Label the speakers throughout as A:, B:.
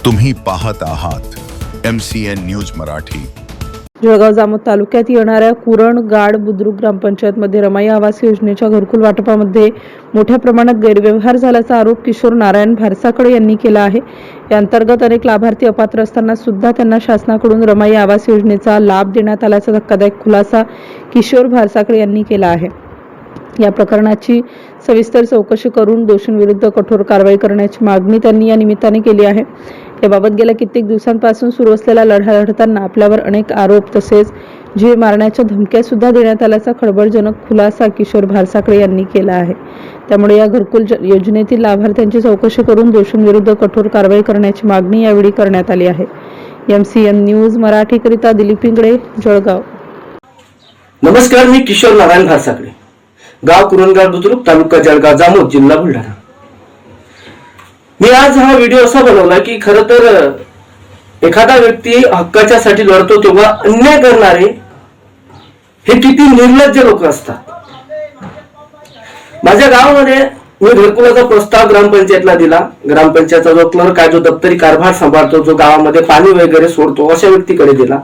A: तुम्ही पाहत आहात MCN न्यूज मराठी।
B: जळगाव जामोद तालुक्यात येणाऱ्या कुरणगाड बुद्रुक ग्रामपंचायतमध्ये रमाई आवास योजनेच्या घरकुल वाटपामध्ये मोठ्या प्रमाणात गैरव्यवहार झाल्याचा आरोप किशोर नारायण भारसाकडे यांनी केला आहे। या अंतर्गत अनेक लाभार्थी अपात्र असताना सुद्धा त्यांना शासनाकडून रमाई आवास योजनेचा लाभ देण्यात आल्याचा धक्कादायक खुलासा किशोर भारसाकडे यांनी केला आहे। या प्रकरणाची सविस्तर चौकशी करून दोषींविरुद्ध कठोर कारवाई करण्याची मागणी त्यांनी या निमित्ताने केली आहे। याबाबत गेल्या कित्येक दिवसांपासून सुरू असलेला लढा लढताना आपल्यावर अनेक आरोप तसेच जीव मारण्याच्या धमक्या सुद्धा देण्यात आल्याचा खळबळजनक खुलासा किशोर भारसाकडे यांनी केला आहे। त्यामुळे या घरकुल योजनेतील लाभार्थ्यांची चौकशी करून दोषींविरुद्ध कठोर कारवाई करण्याची मागणी यावेळी करण्यात आली आहे। MCN न्यूज मराठीकरिता दिलीप पिंगळे, जळगाव।
C: नमस्कार, मी किशोर नारायण भारसाकडे, गाव कुरणगाड बुद्रुक, तालुका जळगाव, जामोद, जिल्हा बुलढाणा। मी आज हा व्हिडिओ असा बनवला की खरं तर एखादा व्यक्ती हक्काच्यासाठी लढतो तेव्हा अन्याय करणारे हे किती निर्लज्ज लोक असतात। माझ्या गावामध्ये मी घरकुलाचा प्रस्ताव ग्रामपंचायतला दिला। ग्रामपंचायतचा जो क्लर्क आहे, जो दप्तरी कारभार सांभाळतो, जो गावामध्ये पाणी वगैरे सोडतो, अशा व्यक्तीकडे दिला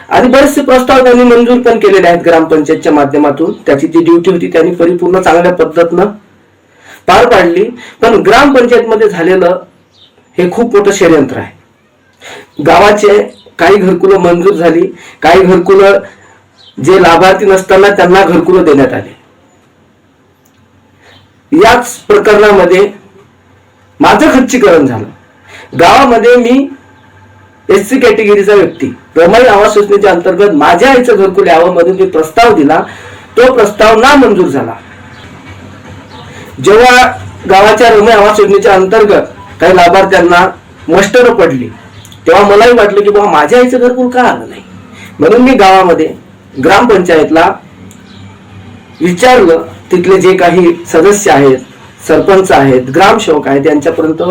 C: आणि बरेचसे प्रस्ताव त्यांनी मंजूर पण केलेले आहेत ग्रामपंचायतच्या माध्यमातून। त्याची जी ड्युटी होती त्यांनी परिपूर्ण चांगल्या पद्धतीनं पार पाडली। पण ग्रामपंचायतमध्ये झालेलं हे खूप मोठं षडयंत्र आहे। गावाचे काही घरकुलं मंजूर झाली, काही घरकुलं जे लाभार्थी नसताना त्यांना घरकुलं देण्यात आले। याच प्रकरणामध्ये माझं खच्चीकरण झालं। गावामध्ये मी SC कॅटेगरीचा व्यक्ती रमाई आवास योजनेच्या अंतर्गत माझ्या आईचं घरकुल यावं म्हणून मी प्रस्ताव दिला, तो प्रस्ताव नामंजूर झाला। जेव्हा गावाच्या रमाई आवास योजनेच्या अंतर्गत काही लाभार्थ्यांना मस्टर पडली तेव्हा मलाही वाटलं की बाबा माझ्या आईचं घरकुल का आलं नाही, म्हणून मी गावामध्ये ग्रामपंचायतला विचारलं। तिथले जे काही सदस्य आहेत, सरपंच आहेत, ग्रामसेवक आहेत, यांच्यापर्यंत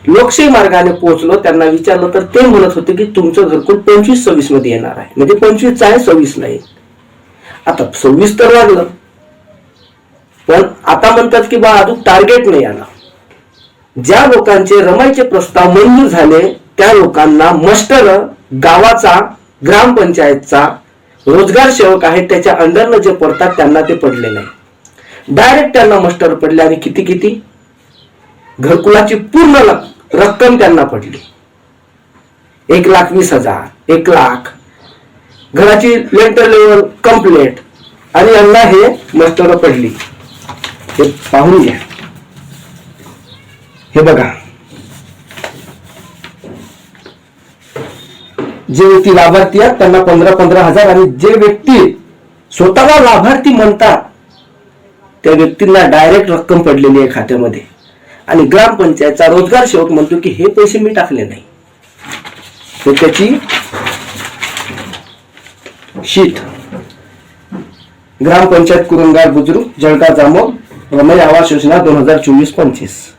C: लोकशाही मार्गाने पोहोचलो। त्यांना विचारलं तर ते म्हणत होते की तुमचं घरकुल 25-26 मध्ये येणार आहे, म्हणजे 25 आहे, 26 नाही। आता 26 तर लागलं, पण आता म्हणतात की बा अजून टार्गेट नाही आला। ज्या लोकांचे रमाईचे प्रस्ताव मंजूर झाले त्या लोकांना मस्टर गावाचा, ग्रामपंचायतचा रोजगार सेवक आहे त्याच्या अंडरनं जे पडतात त्यांना ते पडले नाही, डायरेक्ट त्यांना मस्टर पडले। आणि किती घरकुलाची पूर्ण रक्कम त्यांना पडली, 1,20,000, 1,00,000, घराची लेंटर लेवल कंप्लीट, आणि यांना हे मस्टर पडली। हे पाहून घ्या, हे बघा, जे व्यक्ती लाभार्थी आहेत त्यांना 15,000 आणि जे व्यक्ती स्वतःला लाभार्थी म्हणतात त्या व्यक्तींना डायरेक्ट रक्कम पडलेली आहे खात्यामध्ये। आणि ग्रामपंचायतचा रोजगार सेवक म्हणतो की हे पैसे मी टाकले नाही, तर त्याची शीट ग्रामपंचायत कुरणगाड बुद्रुक, जळगाव, जामोद, रमाई आवास योजना 2024-25।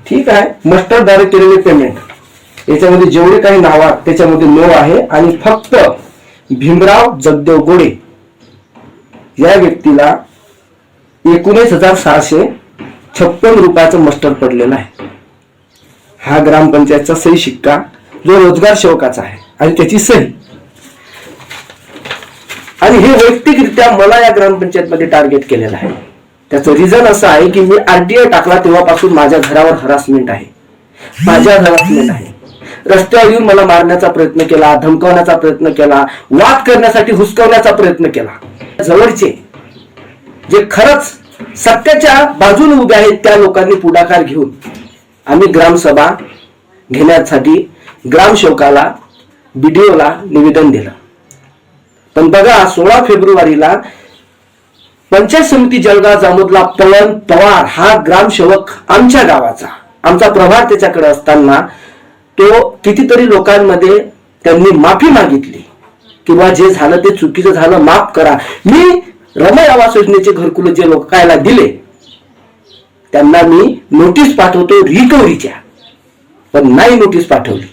C: ठीक आहे, मस्टर द्वारे केलेले पेमेंट याच्यामध्ये जेवढे काही नाव आहेत त्याच्यामध्ये नो आहे आणि फक्त भीमराव जगदेव गोडे या व्यक्तीला 19,656 रुपयाचं मस्टर पडलेलं आहे। हा ग्रामपंचायतचा सही शिक्का जो रोजगार सेवकाचा आहे आणि त्याची सही। आणि हे वैयक्तिकरित्या मला या ग्रामपंचायतमध्ये टार्गेट केलेलं आहे। त्याचं रिझन असं आहे की मी RTI टाकला तेव्हापासून माझ्या घरावर हरासमेंट आहे, रस्त्यावर येऊन मला मारण्याचा प्रयत्न केला, धमकावण्याचा प्रयत्न केला, वाद करण्यासाठी हुसकावण्याचा प्रयत्न केला। जवळचे जे खरंच सत्याच्या बाजूने उभे आहेत त्या लोकांनी पुढाकार घेऊन आम्ही ग्रामसभा घेण्यासाठी ग्रामसेवकाला, BDOला निवेदन दिलं। पण बघा, 16 फेब्रुवारीला पंचायत समिती जळगाव जामोदला पवन पवार हा ग्रामसेवक आमच्या गावाचा, आमचा प्रभार त्याच्याकडे असताना तो कितीतरी लोकांमध्ये त्यांनी माफी मागितली की बा जे झालं ते चुकीचं झालं, माफ करा। मी रमाई आवास योजनेचे घरकुल जे लोकांना दिले त्यांना मी नोटीस पाठवतो रिकव्हरीच्या, पण नाही नोटीस पाठवली।